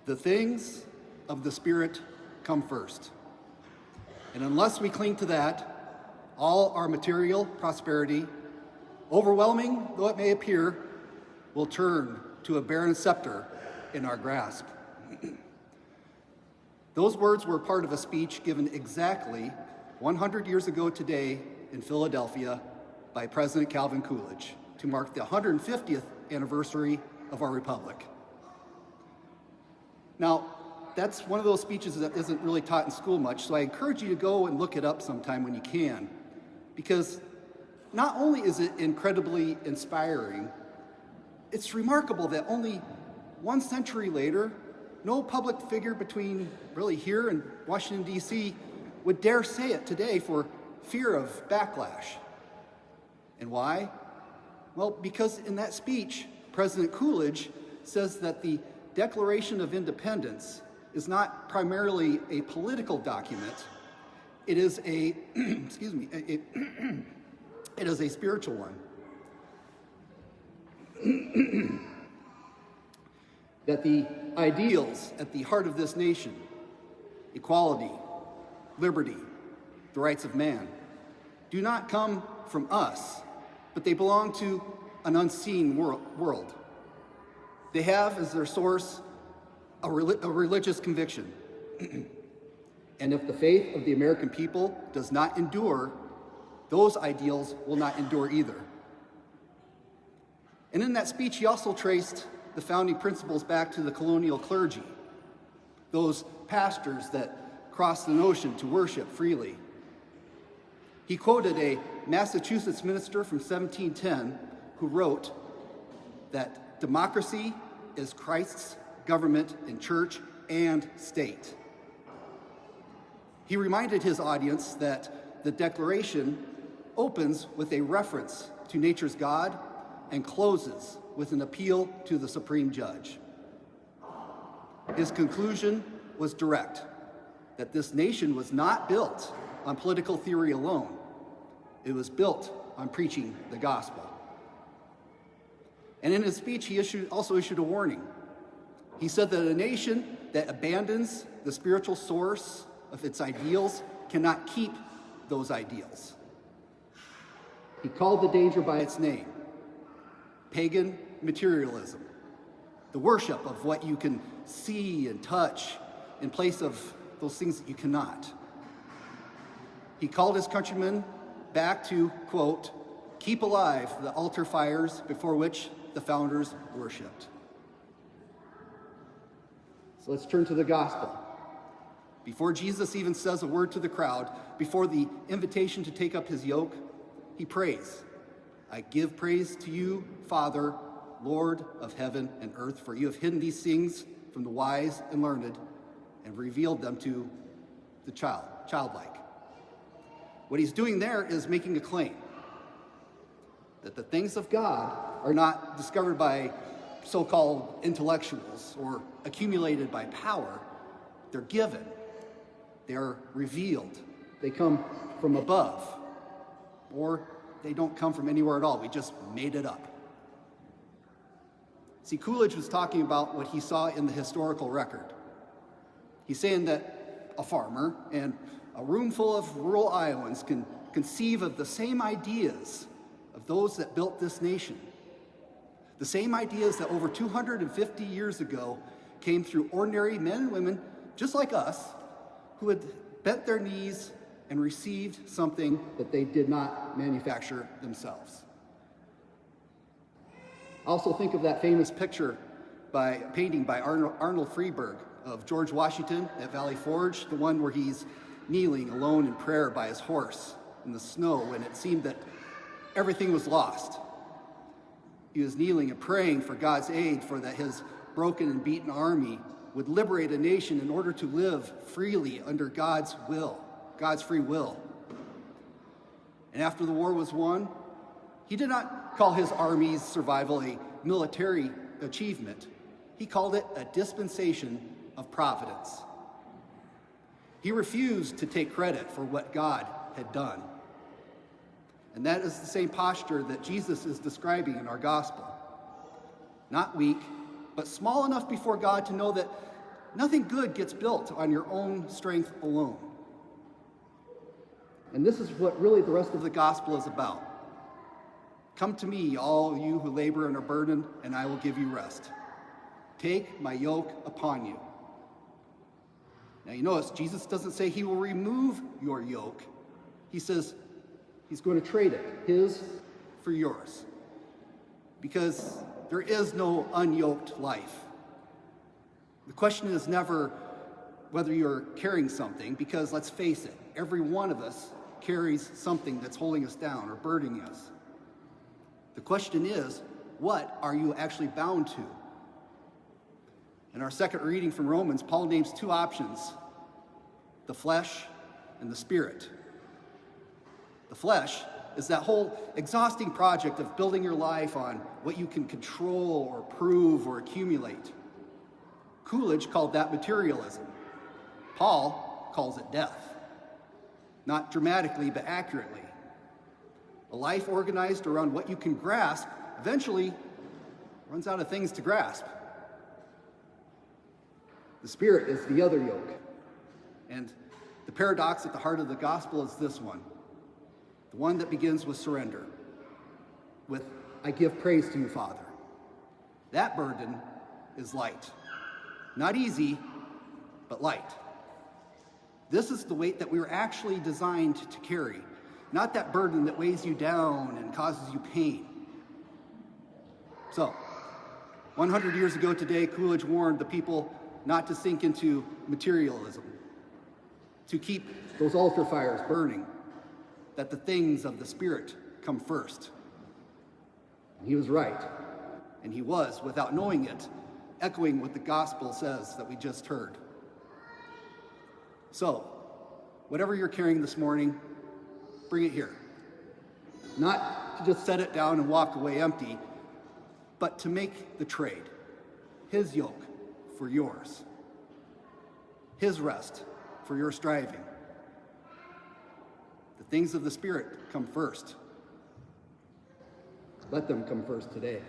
The things of the Spirit come first. And unless we cling to that, all our material prosperity, overwhelming though it may appear, will turn to a barren scepter in our grasp. Those words were part of a speech given exactly 100 years ago today in Philadelphia by President Calvin Coolidge to mark the 150th anniversary of our republic. Now, that's one of those speeches that isn't really taught in school much, so I encourage you to go and look it up sometime when you can, because not only is it incredibly inspiring, it's remarkable that only 1 century later, no public figure between really here and Washington, D.C. would dare say it today for fear of backlash. And why? Well, because in that speech, President Coolidge says that the Declaration of Independence is not primarily a political document. It is a, it is a spiritual one. That the ideals at the heart of this nation, equality, liberty, the rights of man, do not come from us, but they belong to an unseen world. They have as their source a religious conviction. And if the faith of the American people does not endure, those ideals will not endure either. And in that speech, he also traced the founding principles back to the colonial clergy, those pastors that crossed the ocean to worship freely. He quoted a Massachusetts minister from 1710 who wrote that democracy is Christ's government in church and state. He reminded his audience that the Declaration opens with a reference to nature's God and closes with an appeal to the Supreme Judge. His conclusion was direct, that this nation was not built on political theory alone. It was built on preaching the gospel. And in his speech, he also issued a warning. He said that a nation that abandons the spiritual source of its ideals cannot keep those ideals. He called the danger by its name: pagan materialism, the worship of what you can see and touch in place of those things that you cannot. He called his countrymen back to, quote, keep alive the altar fires before which the founders worshipped. So let's turn to the gospel. Before Jesus even says a word to the crowd, before the invitation to take up his yoke, he prays, I give praise to you, Father, Lord of heaven and earth, for you have hidden these things from the wise and learned and revealed them to the childlike. What he's doing there is making a claim that the things of God are not discovered by so-called intellectuals or accumulated by power. They're given. They're revealed. They come from above, or they don't come from anywhere at all. We just made it up. See, Coolidge was talking about what he saw in the historical record. He's saying that a farmer and a room full of rural Iowans can conceive of the same ideas of those that built this nation. The same ideas that over 250 years ago came through ordinary men and women just like us who had bent their knees and received something that they did not manufacture themselves. Also think of that famous painting by Arnold Freeberg of George Washington at Valley Forge, the one where he's kneeling alone in prayer by his horse in the snow when it seemed that everything was lost. He was kneeling and praying for God's aid, for that his broken and beaten army would liberate a nation in order to live freely under God's will, God's free will. And after the war was won, he did not call his army's survival a military achievement. He called it a dispensation of providence. He refused to take credit for what God had done. And that is the same posture that Jesus is describing in our gospel. Not weak, but small enough before God to know that nothing good gets built on your own strength alone. And this is what really the rest of the gospel is about. Come to me, all you who labor and are burdened, and I will give you rest. Take my yoke upon you. Now you notice, Jesus doesn't say he will remove your yoke. He says he's going to trade it, his for yours. Because there is no unyoked life. The question is never whether you're carrying something, because let's face it, every one of us carries something that's holding us down or burdening us. The question is, what are you actually bound to? In our second reading from Romans, Paul names two options: the flesh and the spirit. The flesh is that whole exhausting project of building your life on what you can control or prove or accumulate. Coolidge called that materialism. Paul calls it death. Not dramatically, but accurately. A life organized around what you can grasp eventually runs out of things to grasp. The spirit is the other yoke. And the paradox at the heart of the gospel is this one. The one that begins with surrender. With, I give praise to you, Father. That burden is light. Not easy, but light. This is the weight that we were actually designed to carry. Not that burden that weighs you down and causes you pain. So, 100 years ago today, Coolidge warned the people not to sink into materialism, to keep those altar fires burning, that the things of the Spirit come first. And he was right, and he was, without knowing it, echoing what the gospel says that we just heard. So, whatever you're carrying this morning, bring it here. Not to just set it down and walk away empty, but to make the trade. His yoke for yours. His rest for your striving. The things of the Spirit come first. Let them come first today.